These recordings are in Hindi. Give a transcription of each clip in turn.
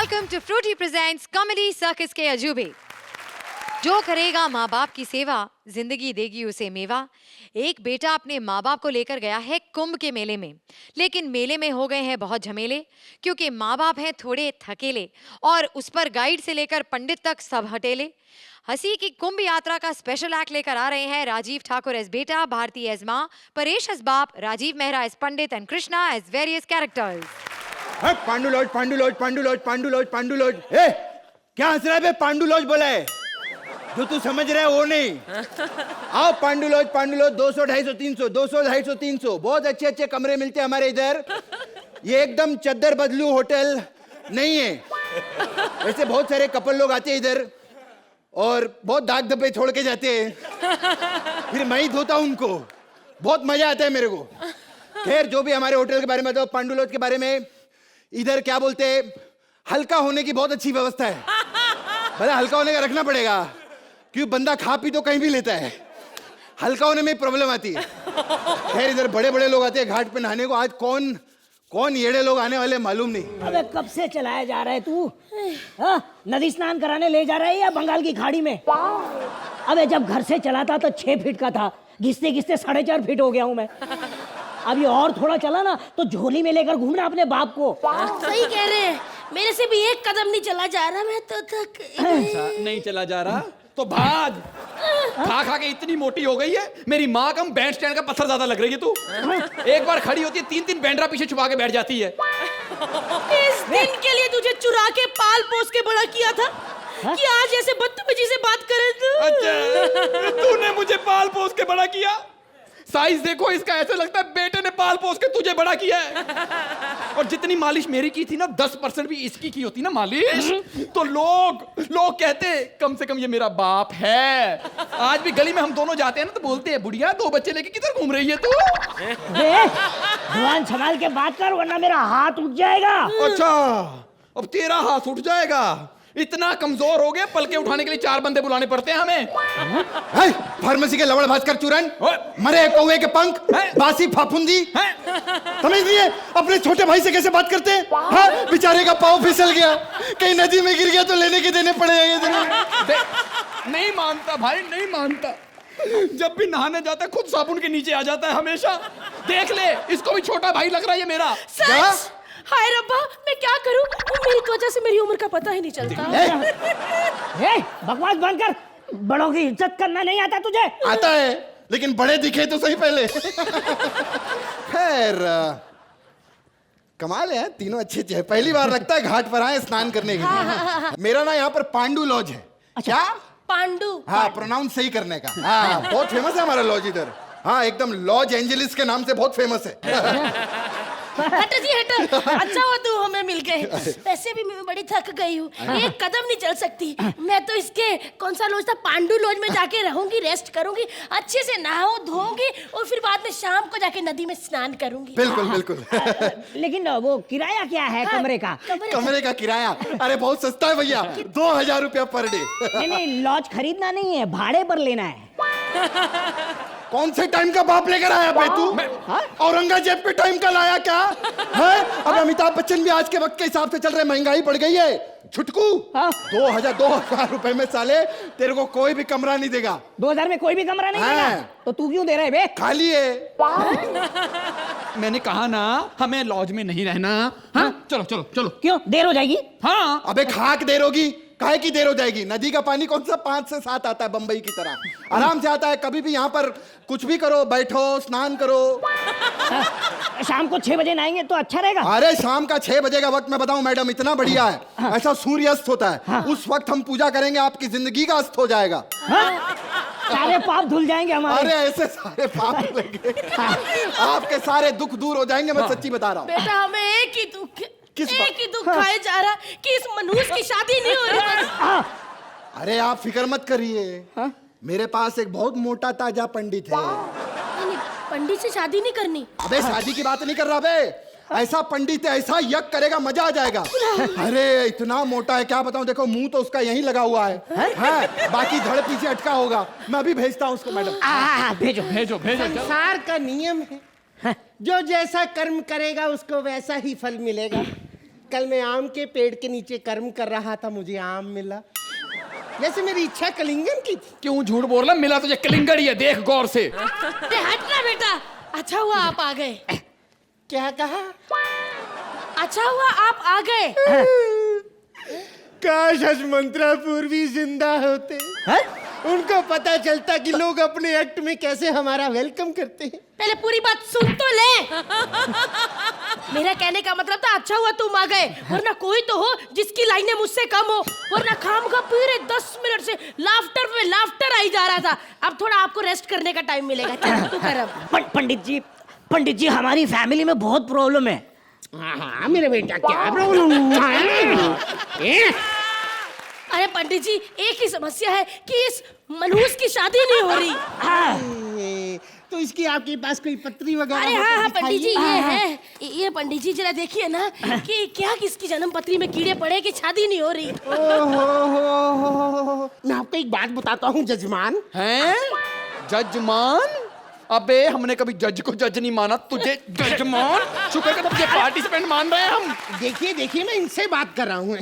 Welcome to Frooti presents comedy circus के अजूबे। जो करेगा माँ बाप की सेवा, जिंदगी देगी उसे मेवा। एक बेटा अपने माँ बाप को लेकर गया है कुंभ के मेले में, लेकिन मेले में हो गए हैं बहुत झमेले, क्योंकि माँ बाप हैं थोड़े थकेले और उस पर गाइड से लेकर पंडित तक सब हटेले। हंसी की कुंभ यात्रा का स्पेशल एक्ट लेकर आ रहे हैं राजीव ठाकुर एज बेटा, भारती एज माँ, परेश एज बाप, Rajiv Mehra as Pandit and Krishna as various characters. पांडुलॉज पांडुलॉज पांडुलॉज पांडुलॉज पांडुलॉज। ए क्या हंस रहा है बे? पांडुलॉज बोला है, जो तू समझ रहा है वो नहीं। आओ पांडुलॉज पांडुलॉज 200 250 300 200 250 300 बहुत अच्छे अच्छे कमरे मिलते हैं हमारे इधर। ये एकदम चद्दर बदलू होटल नहीं है। वैसे बहुत सारे कपल लोग आते हैं इधर और बहुत दाग धब्बे छोड़ के जाते हैं, फिर मैं ही धोता हूं उनको। बहुत मजा आता है मेरे को। खैर जो भी हमारे होटल के बारे में बताओ, पांडुलॉज के बारे में इधर क्या बोलते हैं, हल्का होने की बहुत अच्छी व्यवस्था है। भला हल्का होने का रखना पड़ेगा, क्योंकि बंदा खा पी तो कहीं भी लेता है, हल्का होने में प्रॉब्लम आती है। खैर इधर बड़े बड़े लोग आते हैं घाट पे नहाने को। आज कौन कौन येड़े लोग आने वाले मालूम नहीं। अबे कब से चलाया जा रहा है तू? नदी स्नान कराने ले जा रहा है या बंगाल की खाड़ी में? अबे जब घर से चला था तो 6 फीट का था, घिसते घिसते 4.5 फीट हो गया हूँ मैं। अभी और थोड़ा चला ना तो झोली में लेकर घूमना अपने बाप को। सही कह रहे हैं, मेरे से भी एक कदम नहीं चला जा रहा, मैं तो थक। नहीं चला जा रहा तो भाग। खा खा के इतनी मोटी हो गई है, मेरी माँ कम बैंड स्टैंड का पत्थर ज्यादा लग रही है तू। एक बार खड़ी होती है 3-3 बैंड्रा पीछे छुपा के बैठ जाती है। इस दिन के लिए तुझे चुरा के पाल पोस के बड़ा किया था कि आज ऐसे बदतमीजी से बात करे तू। अच्छा तूने मुझे पाल पोस के बड़ा किया? साइज देखो इसका, ऐसे लगता है बेटे ने पाल पोस के तुझे बड़ा किया है। और जितनी मालिश मेरी की थी ना, 10% भी इसकी की होती ना मालिश, तो लोग कहते कम से कम ये मेरा बाप है। आज भी गली में हम दोनों जाते हैं ना तो बोलते हैं, बुढ़िया 2 बच्चे लेके किधर घूम रही है तू? जुबान संभाल के बात कर वरना मेरा हाथ उठ जाएगा। अच्छा अब तेरा हाथ उठ जाएगा? इतना कमजोर हो गए, पलके उठाने के लिए 4 बंदे बुलाने पड़ते हैं हमें। फार्मेसी के लवड़ भास्कर चूरन, मरे कौवे के पंख, बासी फाफुंदी, समझ लिए अपने छोटे भाई से कैसे बात करते हैं? हाँ, बेचारे का पाँव फिसल गया, कहीं नदी में गिर गया तो लेने के देने पड़ेंगे। नहीं मानता भाई, नहीं मानता। जब भी नहाने जाता है खुद साबुन के नीचे आ जाता है हमेशा। देख ले, इसको भी छोटा भाई लग रहा है ये मेरा। हाय रब्बा, मैं क्या करूं? मेरी त्वचा से मेरी उम्र का पता ही नहीं चलता। बकवास बंद कर, बड़ों की इज्जत करना नहीं आता तुझे? आता है, लेकिन बड़े दिखे तो सही पहले। खैर कमाल है, तीनों अच्छे अच्छे हैं। पहली बार लगता है घाट पर आए स्नान करने के लिए। मेरा ना यहाँ पर पांडु लॉज है। अच्छा। क्या? पांडु। हाँ, प्रोनाउंस सही करने का। हाँ, बहुत फेमस है हमारा लॉज इधर। हाँ, एकदम लॉज एंजेलिस के नाम से बहुत फेमस है। हट जी हट, अच्छा हुआ तू हमें मिल गए। वैसे भी मैं बड़ी थक गई हूँ, एक कदम नहीं चल सकती। मैं तो इसके कौन सा लॉज था, पांडु लॉज में जाके रहूंगी, रेस्ट करूंगी, अच्छे से नहाऊं धोऊंगी और फिर बाद में शाम को जाके नदी में स्नान करूंगी। बिल्कुल बिल्कुल। लेकिन वो किराया क्या है कमरे का? कमरे का किराया? अरे बहुत सस्ता है भैया, 2000 रुपया पर डे। नहीं, लॉज खरीदना नहीं है, भाड़े पर लेना है। कौन से टाइम का बाप लेकर आया बे तू? औरंगजेब पे टाइम का लाया क्या है? अब अमिताभ बच्चन भी आज के वक्त के हिसाब से चल रहे, महंगाई बढ़ गई है। छुटकू 2000 रुपए में साले तेरे को कोई भी कमरा नहीं देगा। 2000 में कोई भी कमरा नहीं देगा? तो तू क्यों दे रहा है बे? खाली है। मैंने कहा ना हमें लॉज में नहीं रहना। हाँ चलो चलो चलो। क्यों देर हो जाएगी? हाँ। अबे खाक देर होगी, काहे की देर हो जाएगी? नदी का पानी कौन सा 5 से 7 आता है बंबई की तरह, आराम से आता है। कभी भी यहाँ पर कुछ भी करो, बैठो, स्नान करो। शाम को 6 बजे नहाएंगे तो अच्छा रहेगा। अरे शाम का 6 बजे का वक्त मैं बताऊं मैडम, इतना बढ़िया है। ऐसा सूर्यास्त होता है, उस वक्त हम पूजा करेंगे, आपकी जिंदगी का अस्त हो जाएगा। सारे पाप धुल जाएंगे हमारे। अरे ऐसे सारे पाप धुलेंगे, आपके सारे दुख दूर हो जाएंगे। मैं सच्ची बता रहा हूँ। बेटा हमें एक ही दुख, किस एक ही दुख खाए जा रहा कि इस मनहूस की शादी नहीं हो रही। अरे आप फिक्र मत करिए, मेरे पास एक बहुत मोटा ताजा पंडित है। पंडित से शादी नहीं करनी? अबे शादी की बात नहीं कर रहा बे, ऐसा पंडित है, ऐसा यज्ञ करेगा, मजा आ जाएगा। अरे इतना मोटा है क्या बताऊं, देखो मुंह तो उसका यहीं लगा हुआ है, हाँ, बाकी धड़ पीछे अटका होगा। मैं अभी भेजता हूँ उसको मैडम। भेजो भेजो भेजो। संसार का नियम है, जो जैसा कर्म करेगा उसको वैसा ही फल मिलेगा। कल मैं आम के पेड़ के नीचे कर्म कर रहा था, मुझे आम मिला। वैसे मेरी इच्छा कलिंगन की थी। क्यों झूठ बोल रहा? मिला तुझे कलिंगड़ ही है, देख गौर से। अरे हटना बेटा, अच्छा हुआ आप आ गए। क्या कहा? अच्छा हुआ आप आ गए। काश आज मंत्रापुर भी जिंदा होते। उनको पता चलता कि लोग अपने एक्ट में कैसे हमारा वेलकम करते हैं। पहले पूरी बात सुन तो ले। मेरा कहने का मतलब था अच्छा हुआ तुम आ गए, वरना कोई तो हो जिसकी लाइनें मुझसे कम हो, वरना खामखा पूरे 10 मिनट से लाफ्टर में लाफ्टर आई जा रहा था। अब थोड़ा आपको रेस्ट करने का टाइम मिलेगा। चल तू कर अब। पंडित जी हमारी फैमिली में बहुत प्रॉब्लम है। हाँ मेरे बेटा, क्या प्रॉब्लम है? अरे पंडित जी, एक ही समस्या है कि इस मनहूस की शादी नहीं हो रही। तो इसकी आपके पास कोई पत्री वगैरह? अरे हाँ पंडित जी, ये है। ये पंडित जी जरा देखिए ना कि क्या किसकी जन्म पत्री में कीड़े पड़े कि शादी नहीं हो रही। ओहो, मैं आपको एक बात बताता हूँ जजमान। हैं? जजमान? अबे हमने कभी जज को जज नहीं माना, तुझे जजमान? शुक्र कर तुझे पार्टिसिपेंट मान रहे हैं हम। देखिए मैं इनसे बात कर रहा हूँ।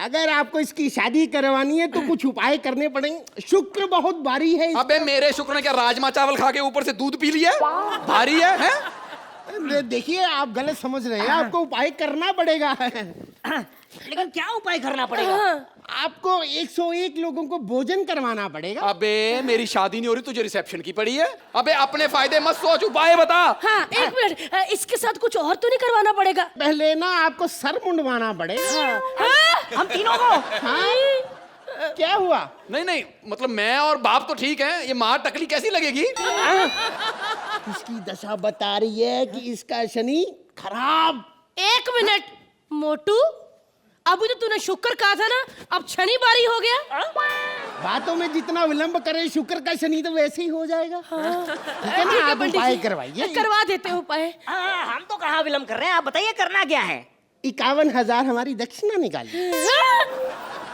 अगर आपको इसकी शादी करवानी है तो कुछ उपाय करने पड़ेंगे। शुक्र बहुत भारी है। अबे मेरे शुक्र ने क्या राजमा चावल खा के ऊपर से दूध पी लिया? भारी है? देखिए आप गलत समझ रहे हैं, आपको उपाय करना पड़ेगा। लेकिन क्या उपाय करना पड़ेगा? आपको 101 लोगों को भोजन करवाना पड़ेगा। अबे मेरी शादी नहीं हो रही, तुझे रिसेप्शन की पड़ी है। अबे अपने फायदे मत सोच, उपाय बता। हाँ एक मिनट, इसके साथ कुछ और तो नहीं करवाना पड़ेगा? पहले ना आपको सर मुंडवाना पड़ेगा। हम तीनों को। हाँ? क्या हुआ? नहीं मतलब मैं और बाप तो ठीक है, ये माँ टकली कैसी लगेगी? इसकी दशा बता रही है कि इसका शनि खराब। एक मिनट मोटू, अभी तो तूने शुक्र कहा था ना, अब शनि बारी हो गया। बातों में जितना विलंब करे शुक्र का शनि तो वैसे ही हो जाएगा। ठीक है ना, आप पंडित उपाय जी, करवाइए। करवा देते हैं उपाय। हम तो कहाँ विलम्ब कर रहे हैं, आप बताइए करना क्या है? 51,000 हमारी दक्षिणा निकाली।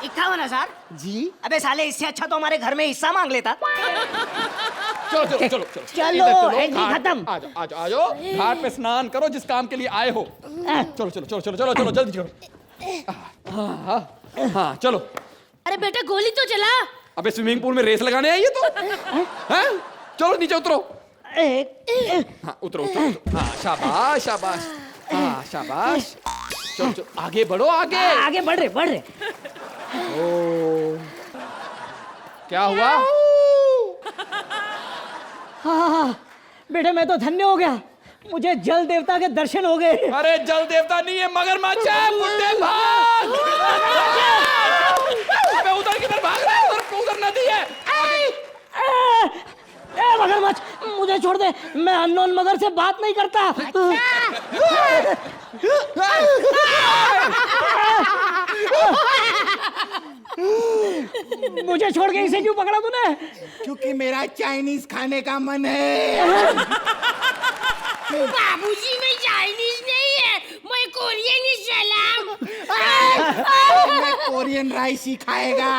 51,000? जी। अबे साले, इससे अच्छा तो हमारे घर में हिस्सा मांग लेता। चलो चलो एक ही खत्म। आ जाओ घाट पे स्नान करो जिस काम के लिए आए हो। चलो जल्दी चलो। हाँ चलो। अरे बेटा गोली तो चला। अबे स्विमिंग पूल में रेस लगाने आई है तो? हैं? चलो नीचे उतरो। हाँ उतरो। हाँ शाबाश। हाँ शाबाश। चलो आगे बढ़ो, आगे बढ़ रहे। ओ क्या हुआ? हाँ बेटे, मैं तो धन्य हो गया, मुझे जल देवता के दर्शन हो गए। अरे जल देवता नहीं है, मगरमच्छ है। बुड्ढे भाग! अबे उधर किधर भाग रहा है? उधर नदी है। मगरमच्छ, मुझे छोड़ दे, मैं अननोन मगर से बात नहीं करता। मुझे छोड़ के इसे क्यों पकड़ा तूने? क्योंकि मेरा चाइनीज खाने का मन है। बाबूजी, मैं चाइनीज नहीं है, मैं कोरियन ही सलाम। मैं कोरियन राइस ही खाएगा।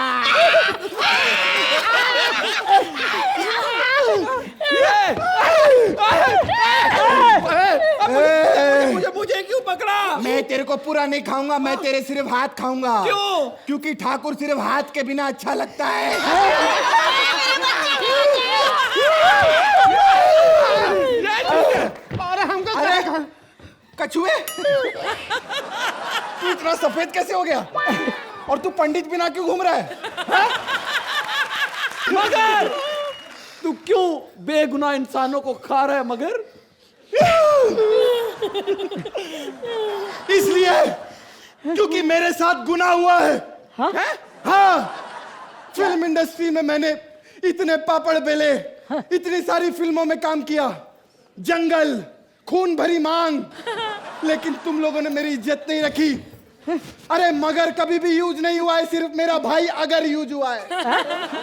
मुझे क्यों पकड़ा? मैं तेरे को पूरा नहीं खाऊंगा, मैं तेरे सिर्फ हाथ खाऊंगा। क्यों? क्योंकि ठाकुर सिर्फ हाथ के बिना अच्छा लगता है। और हमको अरे कछुए, तू इतना सफेद कैसे हो गया? और तू पंडित बिना क्यों घूम रहा है? मगर तू क्यों बेगुनाह इंसानों को खा रहा है मगर? इसलिए क्योंकि मेरे साथ गुनाह हुआ है। हाँ, फिल्म इंडस्ट्री में मैंने इतने पापड़ बेले, इतनी सारी फिल्मों में काम किया, जंगल, खून भरी मांग, लेकिन तुम लोगों ने मेरी इज्जत नहीं रखी। अरे मगर कभी भी यूज नहीं हुआ है, सिर्फ मेरा भाई अगर यूज हुआ है।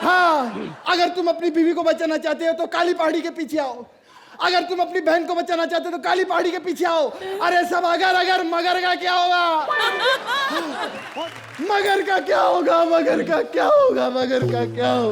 हाँ, अगर तुम अपनी बीवी को बचाना चाहते हो तो काली पहाड़ी के पीछे आओ। अगर तुम अपनी बहन को बचाना चाहते हो तो काली पहाड़ी के पीछे आओ। अरे सब अगर मगर का क्या होगा? मगर का क्या होगा?